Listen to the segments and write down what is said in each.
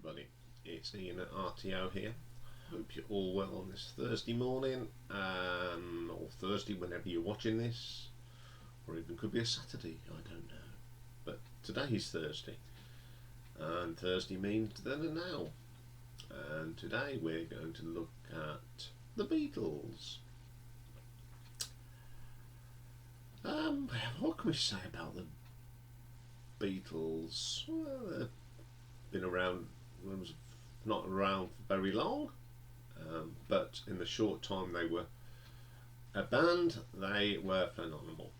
everybody, it's Iain at RTO here. Hope you're all well on this Thursday morning, or Thursday whenever you're watching this, or even could be a Saturday, I don't know. But today is Thursday, and Thursday means then and now. And today we're going to look at the Beatles. What can we say about the Beatles? Well, they've been around, not around for very long, but in the short time they were a band, they were phenomenal.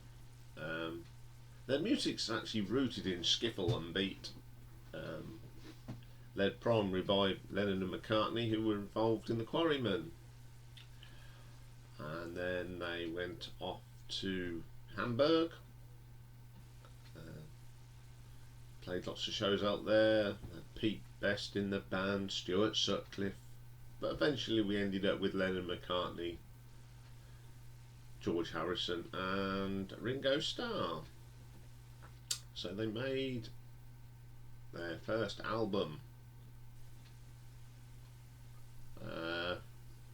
Their music's actually rooted in skiffle and beat. Led primarily by Lennon and McCartney, who were involved in the Quarrymen, and then they went off to Hamburg, played lots of shows out there. Pete Best in the band, Stuart Sutcliffe, but eventually we ended up with Lennon, McCartney, George Harrison and Ringo Starr. So they made their first album,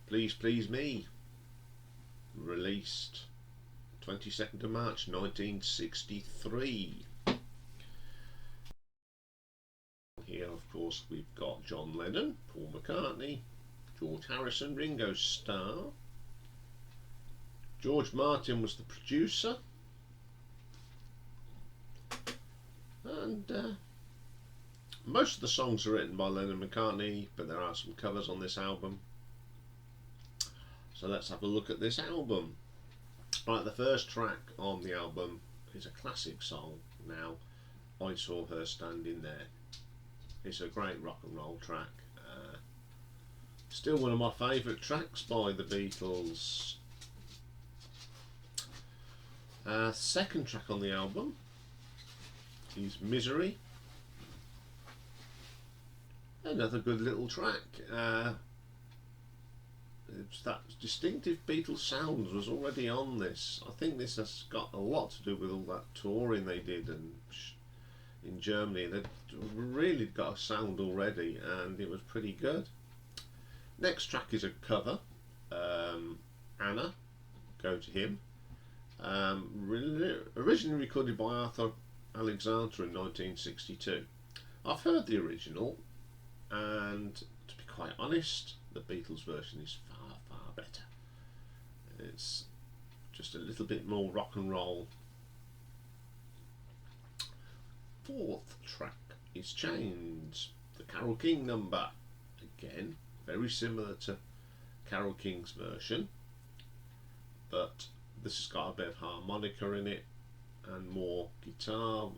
Please Please Me, released 22nd of March 1963. Here, of course, we've got John Lennon, Paul McCartney, George Harrison, Ringo Starr. George Martin was the producer, and most of the songs are written by Lennon and McCartney, but there are some covers on this album. So let's have a look at this album. Right, the first track on the album is a classic song now, I Saw Her Standing There. It's a great rock and roll track. Still one of my favourite tracks by the Beatles. Second track on the album is Misery. Another good little track. That distinctive Beatles sound was already on this. I think this has got a lot to do with all that touring they did and in Germany. They'd really got a sound already, and it was pretty good. Next track is a cover, Anna, Go to Him, originally recorded by Arthur Alexander in 1962. I've heard the original, and to be quite honest, the Beatles version is far better. It's just a little bit more rock and roll. Fourth track is Chains, the Carole King number. Again, very similar to Carole King's version, but this has got a bit of harmonica in it and more guitar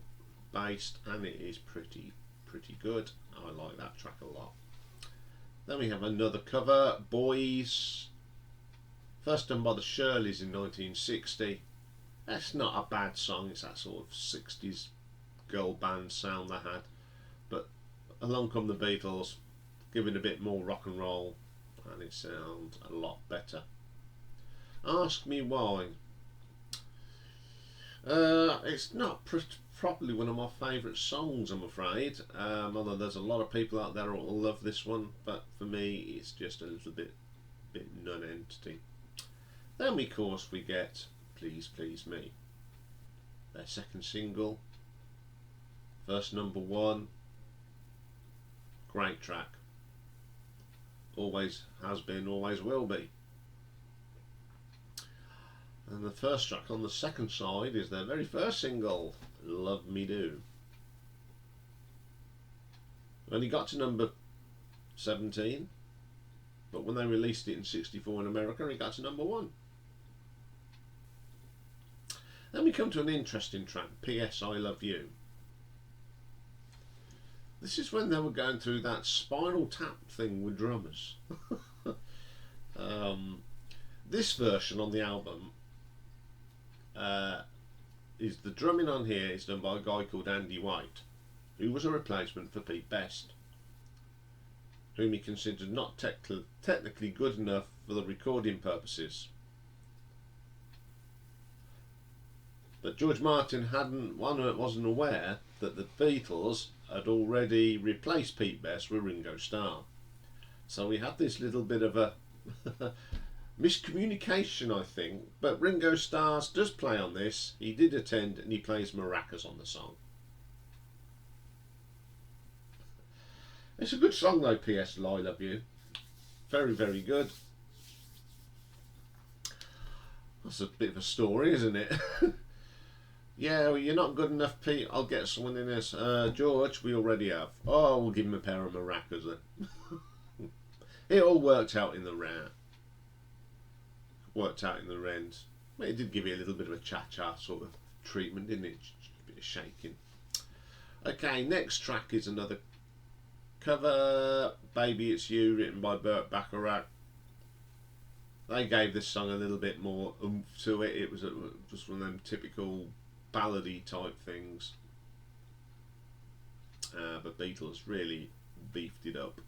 based, and it is pretty good. I like that track a lot. Then we have another cover, Boys, first done by the Shirleys in 1960. That's not a bad song. It's that sort of 60s girl band sound they had, but along come the Beatles, giving a bit more rock and roll, and it sounds a lot better. Ask Me Why. It's not properly one of my favourite songs, I'm afraid, although there's a lot of people out there who will love this one, but for me it's just a little bit non-entity. Then of course we get Please Please Me, their second single, first number one. Great track, always has been, always will be. And the first track on the second side is their very first single, Love Me Do. Only got to number 17, but when they released it in '64 in America, it got to number 1. Then we come to an interesting track, P.S. I Love You. This is when they were going through that Spinal Tap thing with drummers. This version on the album, is the drumming on here is done by a guy called Andy White, who was a replacement for Pete Best, whom he considered not technically good enough for the recording purposes. But George Martin wasn't aware that the Beatles had already replaced Pete Best with Ringo Starr. So we had this little bit of a miscommunication, I think. But Ringo Starr does play on this. He did attend, and he plays maracas on the song. It's a good song though, P.S. I Love You. Very, very good. That's a bit of a story, isn't it? Yeah, well, you're not good enough, Pete. I'll get someone in this. George, we already have. Oh, we'll give him a pair of maracas then. It all worked out in the round. Worked out in the end. Well, it did give you a little bit of a cha-cha sort of treatment, didn't it? Just a bit of shaking. Okay, next track is another cover. Baby It's You, written by Burt Bacharach. They gave this song a little bit more oomph to it. It was just one of them typical ballady type things. But Beatles really beefed it up.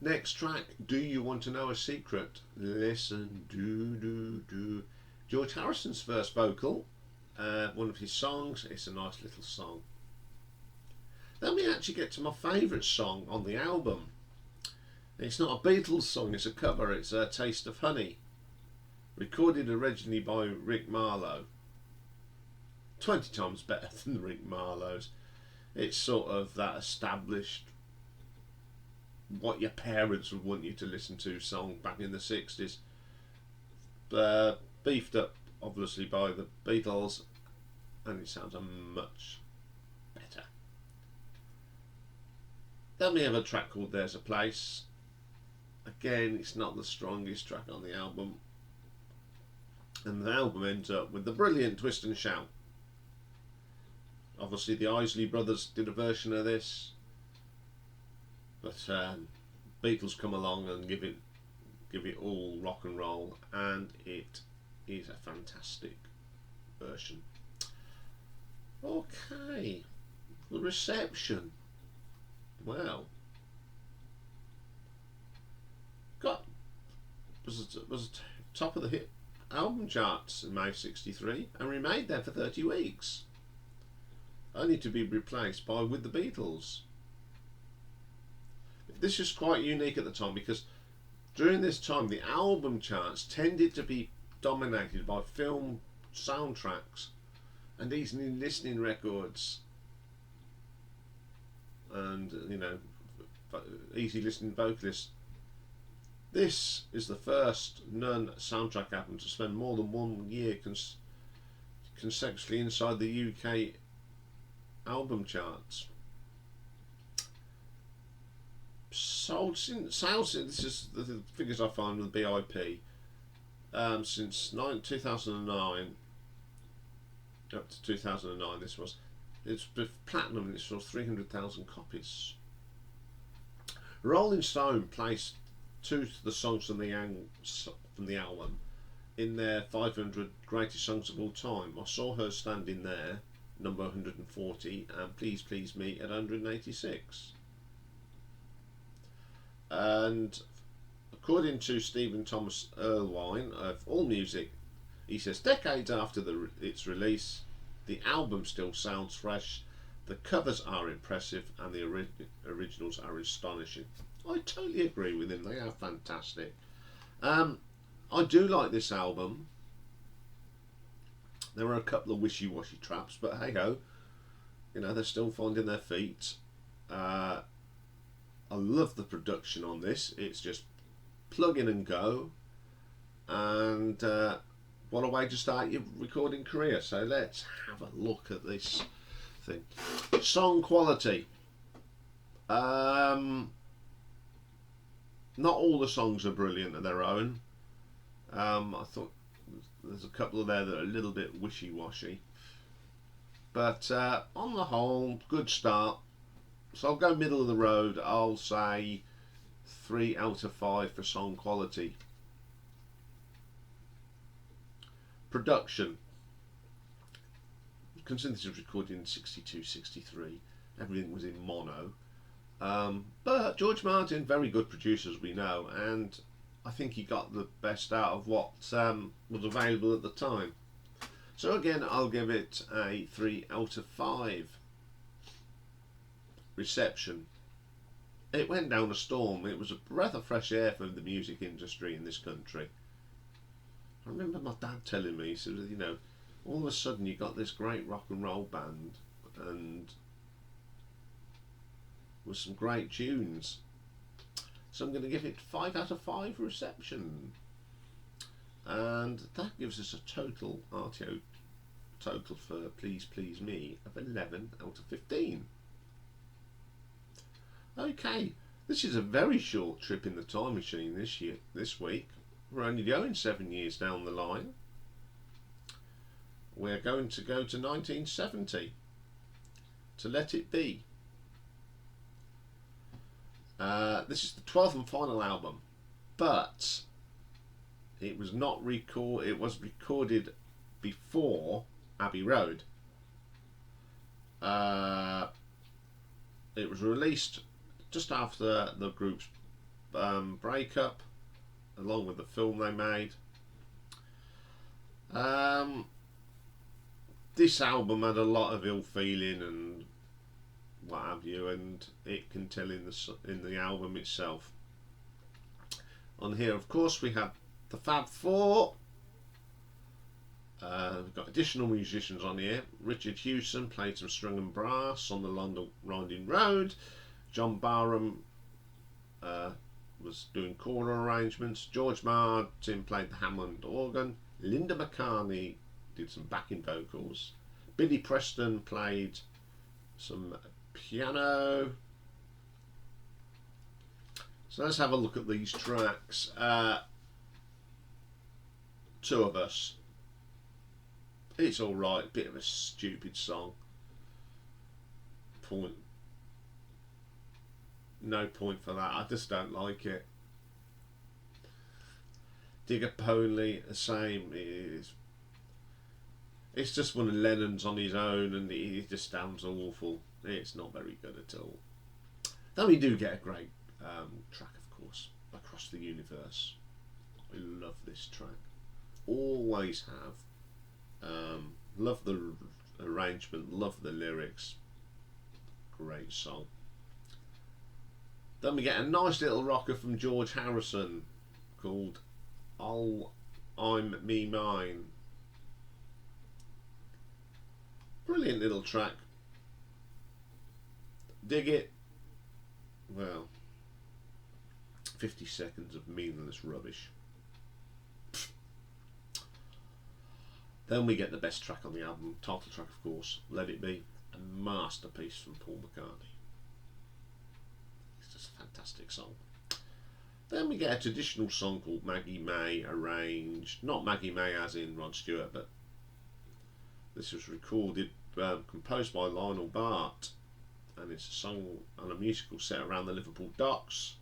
Next track, Do You Want to Know a Secret? Listen, do. George Harrison's first vocal, one of his songs. It's a nice little song. Then we actually get to my favourite song on the album. It's not a Beatles song, it's a cover. It's A Taste of Honey, recorded originally by Rick Marlowe. 20 times better than Rick Marlowe's. It's sort of that established, what your parents would want you to listen to song back in the 60s. Beefed up obviously by the Beatles, and it sounds much better. Then we have a track called There's a Place. Again, it's not the strongest track on the album, and the album ends up with the brilliant Twist and Shout. Obviously the Isley Brothers did a version of this, but Beatles come along and give it all rock and roll, and it is a fantastic version. Okay, the reception. Well, was top of the hit album charts in May '63 and remained there for 30 weeks, only to be replaced by With the Beatles. This is quite unique at the time, because during this time the album charts tended to be dominated by film soundtracks and easy listening records, and easy listening vocalists. This is the first non-soundtrack album to spend more than 1 year consecutively inside the UK album charts. Sales since this is the figures I find with BIP, since 2009 up to 2009. It's platinum, and it's sold 300,000 copies. Rolling Stone placed 2 of the songs from the album in their 500 greatest songs of all time. I saw her standing there, number 140, and Please Please Me at 186. And according to Stephen Thomas Erlewine of AllMusic, he says decades after its release, the album still sounds fresh, the covers are impressive, and the originals are astonishing. I totally agree with him. They are fantastic. I do like this album. There are a couple of wishy-washy traps, but hey ho, they're still finding their feet. I love the production on this. It's just plug in and go, and what a way to start your recording career. So let's have a look at this thing. Song quality. Not all the songs are brilliant of their own. I thought there's a couple of there that are a little bit wishy-washy, but on the whole, good start. So I'll go middle of the road. I'll say 3 out of 5 for song quality. Production. Considering this was recorded in 62, 63, everything was in mono. But George Martin, very good producer as we know, and I think he got the best out of what was available at the time. So again, I'll give it a 3 out of 5. reception. It went down a storm. It was a breath of fresh air for the music industry in this country. I remember my dad telling me, he said, you know, all of a sudden you got this great rock and roll band and with some great tunes. So I'm going to give it 5 out of 5 reception. And that gives us a total RTO total for Please Please Me of 11 out of 15. Okay, this is a very short trip in the time machine this week. We're only going 7 years down the line. We're going to go to 1970 to Let It Be. This is the 12th and final album, but it was not it was recorded before Abbey Road. It was released just after the group's breakup, along with the film they made. This album had a lot of ill feeling and what have you, and it can tell in the album itself. On here, of course, we have the Fab Four. We've got additional musicians on here. Richard Hewson played some string and brass on the London Winding Road. John Barham was doing choral arrangements. George Martin played the Hammond organ. Linda McCartney did some backing vocals. Billy Preston played some piano. So let's have a look at these tracks. Two of Us. It's alright, bit of a stupid song. No point for that, I just don't like it. Digger Pony, the same. It's just one of Lennon's on his own and it just sounds awful. It's not very good at all. Then we do get a great track, of course, Across the Universe. I love this track. Always have. Love the arrangement, love the lyrics. Great song. Then we get a nice little rocker from George Harrison called All I'm Me Mine. Brilliant little track. Dig it. Well, 50 seconds of meaningless rubbish. Then we get the best track on the album, title track of course, Let It Be, a masterpiece from Paul McCartney. It's just a fantastic song. Then we get a traditional song called Maggie Mae, arranged, not Maggie Mae as in Rod Stewart, but this was recorded, composed by Lionel Bart, and it's a song on a musical set around the Liverpool docks.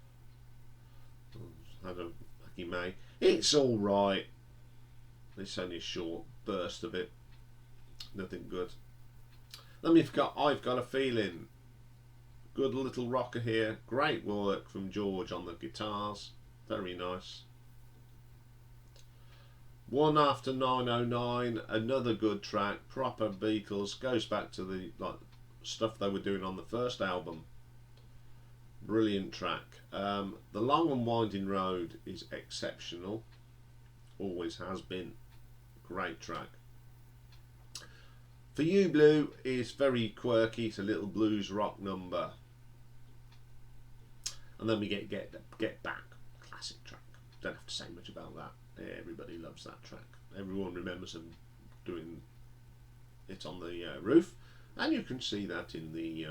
Had a Maggie Mae. It's alright. It's only a short burst of it. Nothing good. Then we've got I've Got a Feeling. Good little rocker here. Great work from George on the guitars. Very nice. One After 909. Another good track. Proper Beatles. Goes back to the stuff they were doing on the first album. Brilliant track. The Long and Winding Road is exceptional. Always has been. Great track. For You Blue is very quirky. It's a little blues rock number. And then we get Back. Classic track. Don't have to say much about that. Everybody loves that track. Everyone remembers them doing it on the roof. And you can see that in the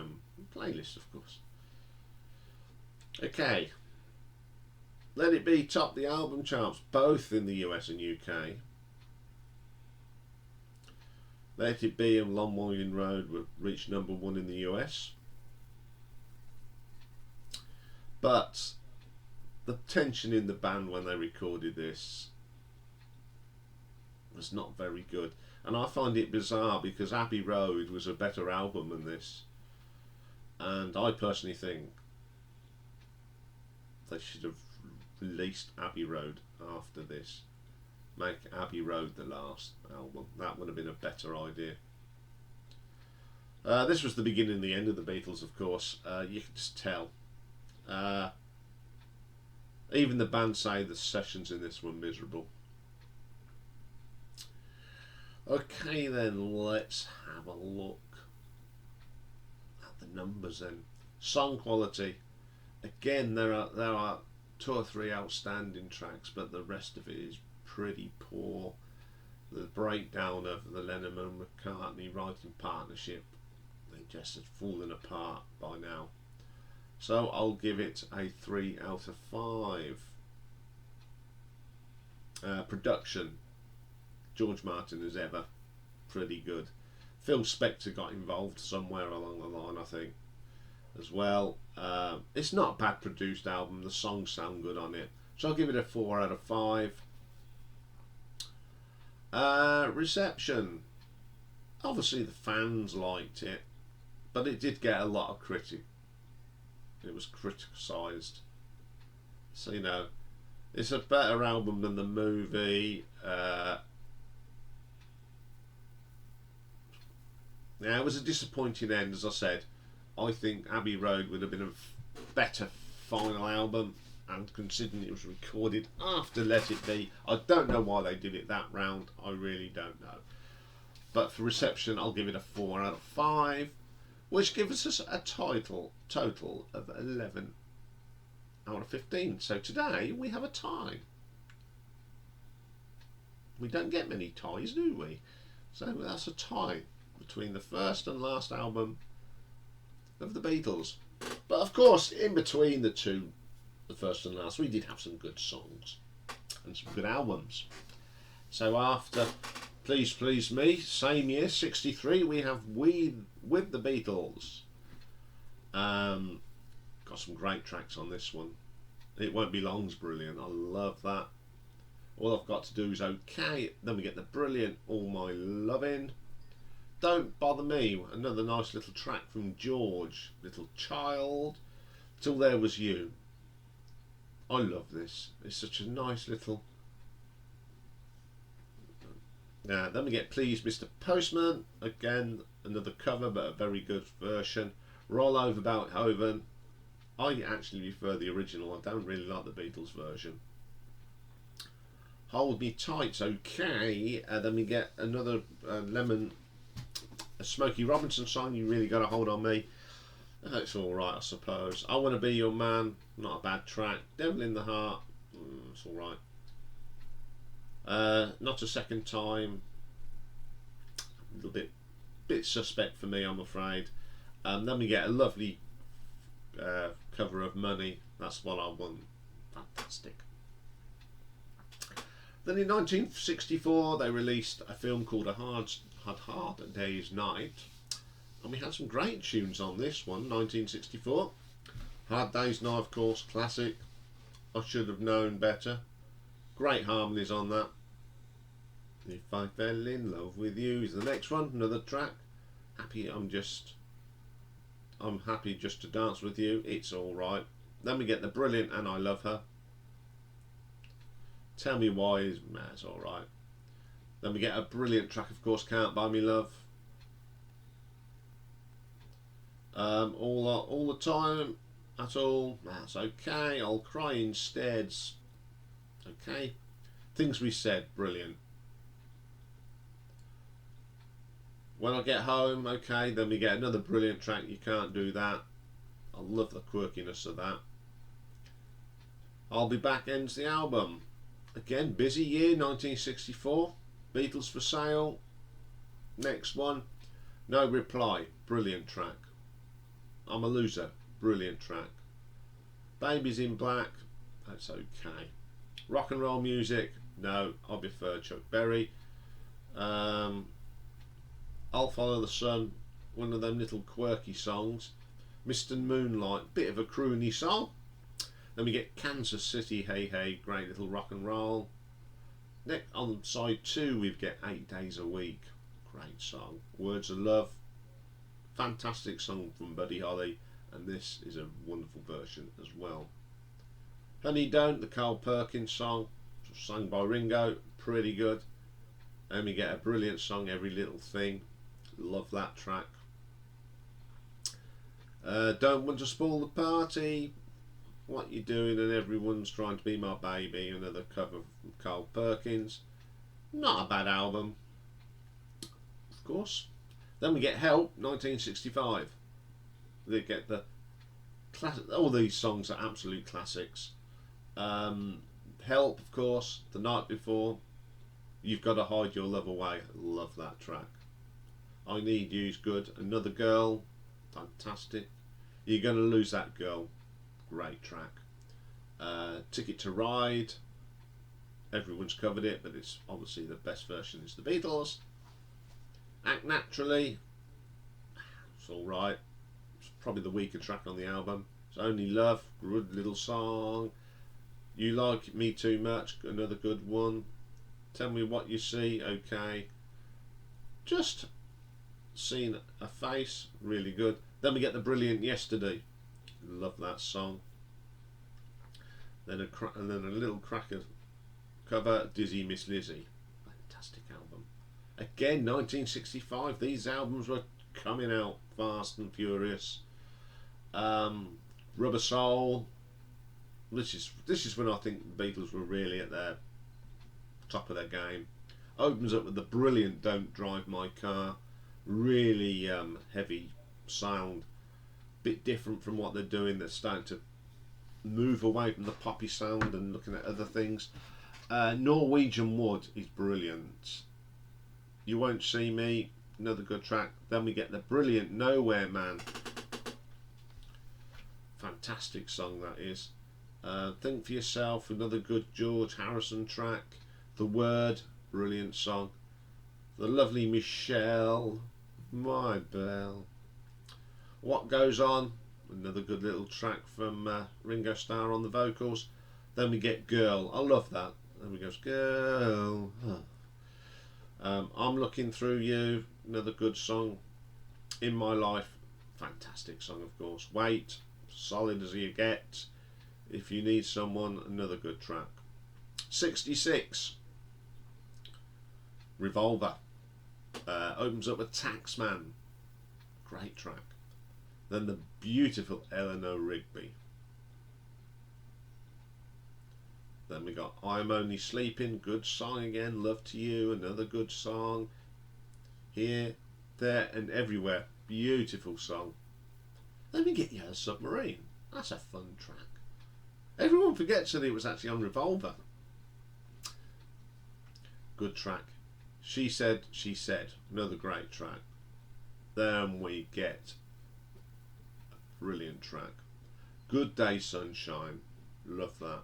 playlist, of course. Okay. Let It Be topped the album charts both in the US and UK. Let It Be and Long Winding Road reached #1 in the US. But the tension in the band when they recorded this was not very good. And I find it bizarre because Abbey Road was a better album than this. And I personally think they should have released Abbey Road after this. Make Abbey Road the last album. That would have been a better idea. This was the beginning and the end of the Beatles, of course. You can just tell. Even the band say the sessions in this were miserable. Okay then, let's have a look at the numbers then. Song quality. Again, there are 2 or 3 outstanding tracks, but the rest of it is pretty poor. The breakdown of the Lennon and McCartney writing partnership, they just have fallen apart by now. So I'll give it a 3 out of 5. Production, George Martin as ever, pretty good. Phil Spector got involved somewhere along the line, I think, as well. It's not a bad produced album. The songs sound good on it, so I'll give it a 4 out of 5. Reception, obviously the fans liked it, but it did get a lot of critic. It was criticised, so you know, it's a better album than the movie. Yeah, it was a disappointing end, as I said. I think Abbey Road would have been a better final album, and considering it was recorded after Let It Be, I don't know why they did it that round. I really don't know. But for reception, I'll give it a 4 out of 5, which gives us a total of 11 out of 15. So today we have a tie. We don't get many ties, do we? So that's a tie between the first and last album of the Beatles. But of course, in between the two, the first and last, we did have some good songs and some good albums. So after Please Please Me, same year, 63, we have With the Beatles. Got some great tracks on this one. It Won't Be Long's brilliant. I love that. All I've Got to Do Is Okay. Then we get the brilliant All My Lovin'. Don't Bother Me, another nice little track from George. Little Child. Till There Was You. I love this. It's such a nice little... then we get Please Mr. Postman. Again, another cover, but a very good version. Roll Over Beethoven. I actually prefer the original. I don't really like the Beatles version. Hold Me Tight's okay. Then we get another a Smokey Robinson song, You Really Gotta Hold On Me. It's alright, I suppose. I Want to Be Your Man, not a bad track. Devil in the Heart, it's alright. Not a Second Time, a little bit suspect for me, I'm afraid. Then we get a lovely cover of Money. That's what I want. Fantastic. Then in 1964 they released a film called A Hard Day's Night, and we had some great tunes on this one. 1964, Hard Day's Night, of course, classic. I Should Have Known Better. Great harmonies on that. If I Fell in Love with You is the next one. Another track. I'm happy just to dance with you. It's alright. Then we get the brilliant And I Love Her. Tell Me Why is it's alright. Then we get a brilliant track, of course, Can't Buy Me Love. All the Time at All, that's okay. I'll Cry Instead, okay. Things We Said, brilliant. When I Get Home, okay. Then we get another brilliant track, You Can't Do That. I love the quirkiness of that. I'll Be Back ends the album. Again, busy year, 1964. Beatles for Sale. Next one, No Reply, brilliant track. I'm a Loser, brilliant track. Babies in Black, that's okay. Rock and Roll Music, no, I prefer Chuck Berry. I'll Follow the Sun, one of them little quirky songs. Mr. Moonlight, bit of a croony song. Then we get Kansas City, Hey Hey, great little rock and roll. Next, on side 2 we get 8 Days a Week, great song. Words of Love, fantastic song from Buddy Holly, and this is a wonderful version as well. Honey Don't, the Carl Perkins song, sung by Ringo, pretty good. And we get a brilliant song, Every Little Thing, love that track. Don't want to spoil the party. What you doing and everyone's trying to be my baby. Another cover from Carl Perkins. Not a bad album, of course. Then we get Help, 1965. They get the all these songs are absolute classics. Help, of course, The Night Before. You've Got to Hide Your Love Away. Love that track. I Need You's good. Another Girl, fantastic. You're Gonna Lose That Girl, great track. Ticket to Ride, everyone's covered it, but it's obviously the best version is the Beatles. Act Naturally, it's alright. It's probably the weaker track on the album. It's Only Love, good little song. You Like Me Too Much, another good one. Tell Me What You See, okay. Just Seen a Face, really good. Then we get the brilliant Yesterday, love that song. Then a little cracker cover, Dizzy Miss Lizzie, fantastic album. Again, 1965. These albums were coming out fast and furious. Rubber Soul. This is when I think the Beatles were really at their top of their game. Opens up with the brilliant Don't Drive My Car. Really heavy sound, bit different from what they're doing. They're starting to move away from the poppy sound and looking at other things. Norwegian Wood is brilliant. You Won't See Me, another good track. Then we get the brilliant Nowhere Man, fantastic song that is. Think For Yourself, another good George Harrison track. The Word, brilliant song. The Lovely Michelle, My Belle. What Goes On, another good little track from Ringo Starr on the vocals. Then we get Girl, I love that. Then we goes Girl. I'm Looking Through You, another good song. In My Life, fantastic song of course. Wait, solid as you get. If You Need Someone, another good track. 66. Revolver. Opens up with Taxman, great track. Then the beautiful Eleanor Rigby. Then we got I'm Only Sleeping, good song again. Love to You, another good song. Here, There and Everywhere, beautiful song. Then we get Yellow Submarine, that's a fun track. Everyone forgets that it was actually on Revolver. Good track. She Said, She Said, another great track. Then we get a brilliant track. Good Day Sunshine, love that.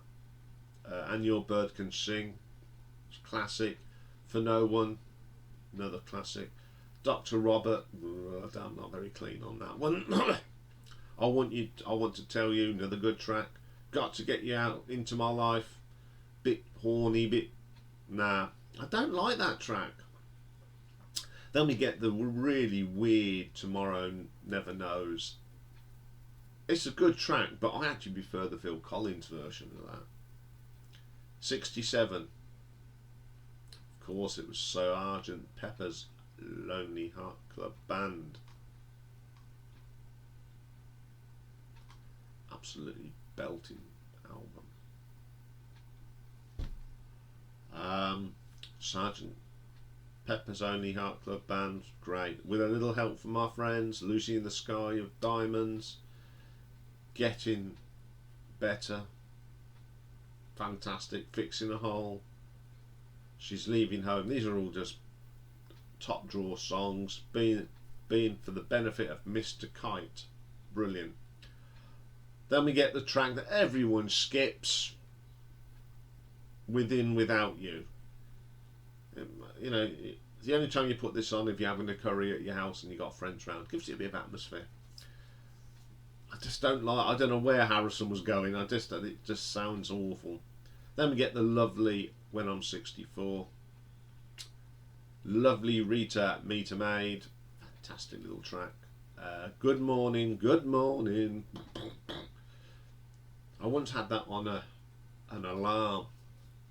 And Your Bird Can Sing, it's classic. For No One, another classic. Dr. Robert, I'm not very clean on that one. I Want to Tell You, another good track. Got to Get You Out Into My Life, bit horny, bit nah. I don't like that track. Then we get the really weird Tomorrow Never Knows. It's a good track, but I actually prefer the Phil Collins version of that. 67. Of course, it was Sgt. Pepper's Lonely Heart Club Band. Absolutely belting album. Sgt. Pepper's Lonely Heart Club Band, great. With a Little Help from Our Friends, Lucy in the Sky of Diamonds, Getting Better, fantastic. Fixing a Hole, She's Leaving Home. These are all just top drawer songs. Being for the Benefit of Mr. Kite, brilliant. Then we get the track that everyone skips, Within Without You. You know, the only time you put this on if you're having a curry at your house and you got friends round, gives you a bit of atmosphere. I just don't like. I don't know where Harrison was going. It just sounds awful. Then we get the lovely When I'm 64. Lovely Rita Meter Maid, fantastic little track. Good Morning, Good Morning. I once had that on an alarm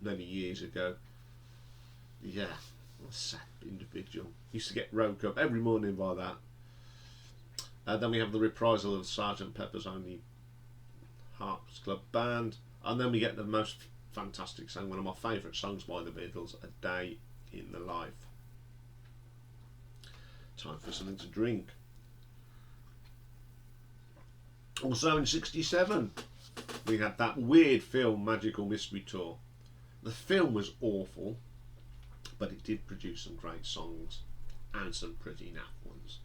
many years ago. Yeah, a sad individual. Used to get woke up every morning by that. Then we have the reprisal of Sgt. Pepper's Only Hearts Club Band, and then we get the most fantastic song, one of my favourite songs by the Beatles, A Day in the Life. Time for something to drink. Also in '67 we had that weird film Magical Mystery Tour. The film was awful, but it did produce some great songs and some pretty naff ones.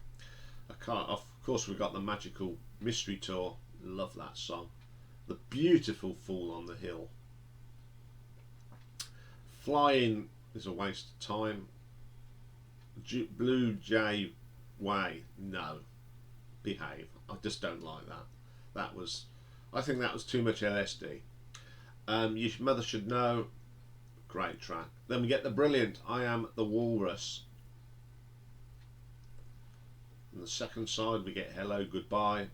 Of course we've got the Magical Mystery Tour, love that song. The beautiful Fool on the Hill. Flying is a waste of time. Blue Jay Way, no, behave. I just don't like that. I think that was too much LSD. Your Mother Should Know, great track. Then we get the brilliant I Am the Walrus. On the second side we get Hello Goodbye,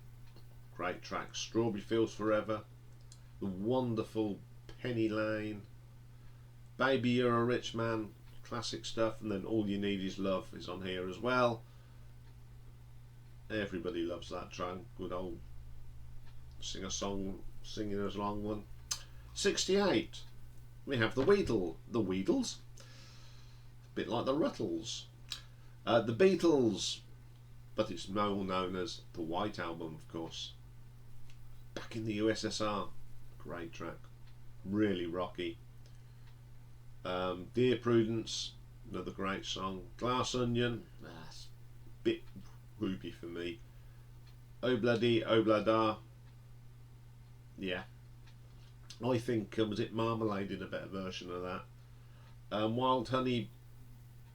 great track. Strawberry Fields Forever, the wonderful Penny Lane, Baby You're a Rich Man, classic stuff. And then All You Need Is Love is on here as well. Everybody loves that track, good old singing as long one. 68 we have the Weedles, a bit like the Ruttles, the Beatles, but it's more known as the White Album, of course. Back in the USSR, great track, really rocky. Dear Prudence, another great song. Glass Onion, that's a bit groupy for me. Obladi Oblada, yeah, I think was it Marmalade did a better version of that. Wild Honey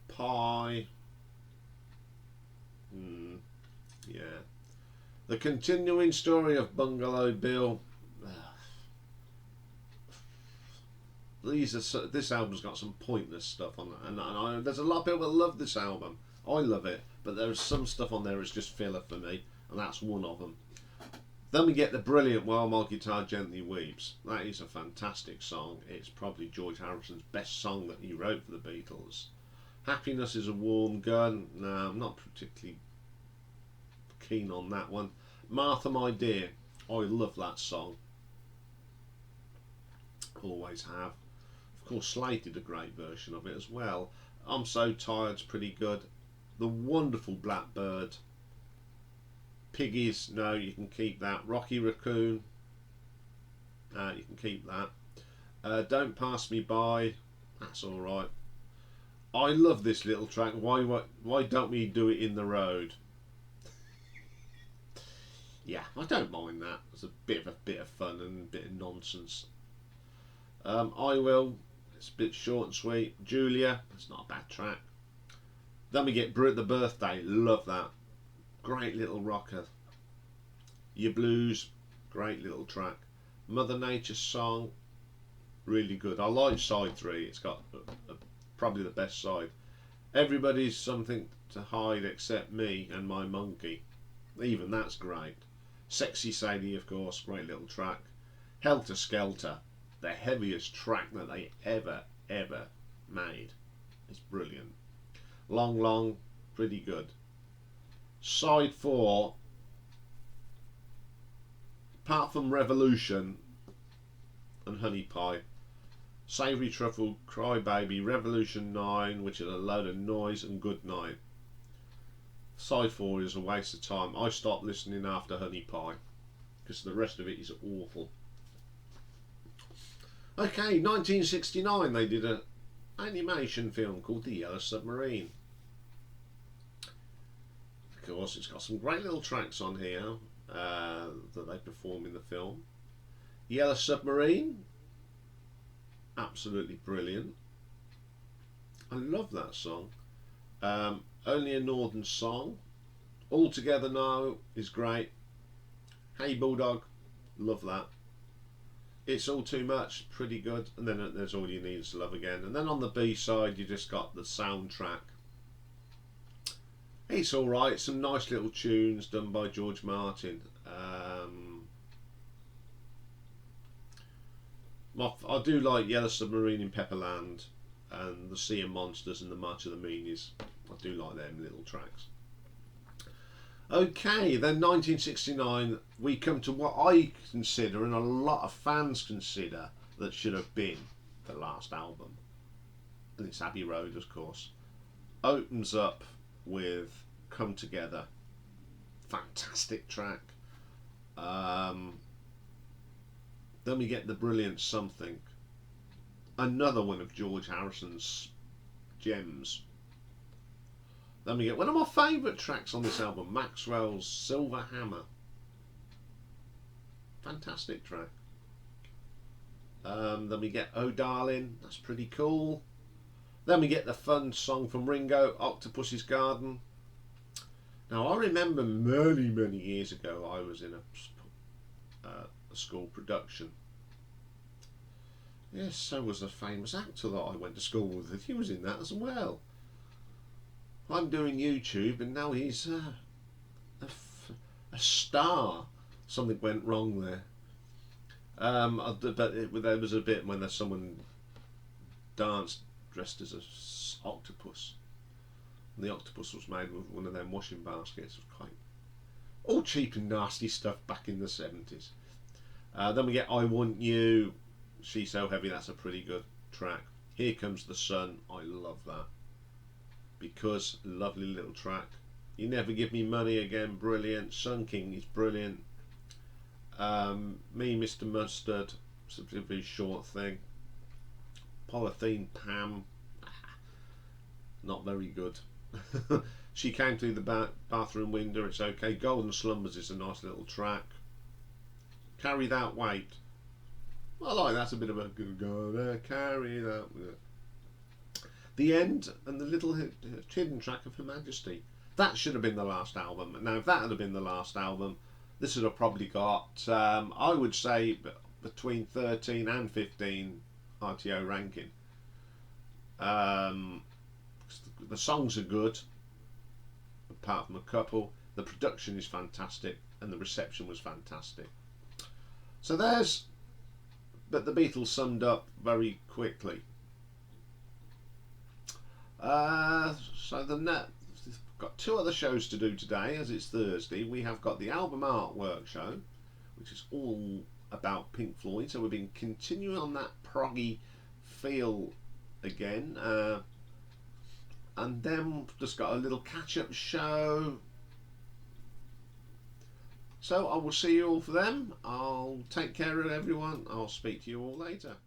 Pie, yeah. The Continuing Story of Bungalow Bill. This album's got some pointless stuff on it, and there's a lot of people that love this album. I love it, but there's some stuff on there that's just filler for me, and that's one of them. Then we get the brilliant While My Guitar Gently Weeps. That is a fantastic song. It's probably George Harrison's best song that he wrote for the Beatles. Happiness Is a Warm Gun. No, I'm not particularly keen on that one. Martha My Dear, I love that song, always have. Of course Slade did a great version of it as well. I'm So Tired's pretty good. The wonderful Blackbird. Piggies, no, you can keep that. Rocky Raccoon, you can keep that. Don't Pass Me By, that's alright. I love this little track. Why don't we do it in the road? Yeah, I don't mind that. It's a bit of fun and a bit of nonsense. I Will, it's a bit short and sweet. Julia, that's not a bad track. Then we get The Birthday, love that. Great little rocker. Your Blues, great little track. Mother Nature's Song, really good. I like side 3, it's got probably the best side. Everybody's Something to Hide Except Me and My Monkey, even that's great. Sexy Sadie, of course, great little track. Helter Skelter, the heaviest track that they ever made. It's brilliant. Long Long, pretty good. Side 4, apart from Revolution and Honey Pie, Savoury Truffle, Cry Baby, Revolution 9, which is a load of noise, and Good Night. Side 4 is a waste of time. I stopped listening after Honey Pie because the rest of it is awful. Okay, 1969 they did an animation film called The Yellow Submarine. Of course, it's got some great little tracks on here that they perform in the film. Yellow Submarine, absolutely brilliant. I love that song. Only a Northern Song, All Together Now is great. Hey Bulldog, love that. It's All Too Much, pretty good. And then there's All You Need Is Love Again. And then on the B side you just got the soundtrack. It's alright, some nice little tunes done by George Martin. I do like Yellow Submarine in Pepperland and The Sea of Monsters and The March of the Meanies. I do like them little tracks. Okay, then 1969, we come to what I consider, and a lot of fans consider, that should have been the last album. And it's Abbey Road, of course. Opens up with Come Together. Fantastic track. Then we get the brilliant Something. Another one of George Harrison's gems. Then we get one of my favourite tracks on this album, Maxwell's Silver Hammer. Fantastic track. Then we get Oh Darling, that's pretty cool. Then we get the fun song from Ringo, Octopus's Garden. Now I remember many years ago I was in a school production. Yes, so was a famous actor that I went to school with. He was in that as well. I'm doing YouTube and now he's a star. Something went wrong there. But there was a bit when someone danced dressed as an octopus. And the octopus was made with one of them washing baskets. It was quite all cheap and nasty stuff back in the 70s. Then we get I Want You, She's So Heavy, that's a pretty good track. Here Comes the Sun, I love that. Because, lovely little track. You Never Give Me Money Again, brilliant. Sun King is brilliant. Me, Mr. Mustard, it's a very short thing. Polythene Pam, not very good. She Came Through the Bathroom Window, it's okay. Golden Slumbers is a nice little track. Carry That Weight, I like that's a bit of a gonna carry that. The End and the little hidden track of Her Majesty. That should have been the last album. Now, if that had been the last album, this would have probably got, I would say, between 13 and 15 RTO ranking. The songs are good, apart from a couple. The production is fantastic, and the reception was fantastic. So there's, but the Beatles summed up very quickly. So we've got two other shows to do today, as it's Thursday. We have got the album artwork show, which is all about Pink Floyd. So we've been continuing on that proggy feel again, and then we've just got a little catch-up show. So I will see you all for them. I'll take care of everyone. I'll speak to you all later.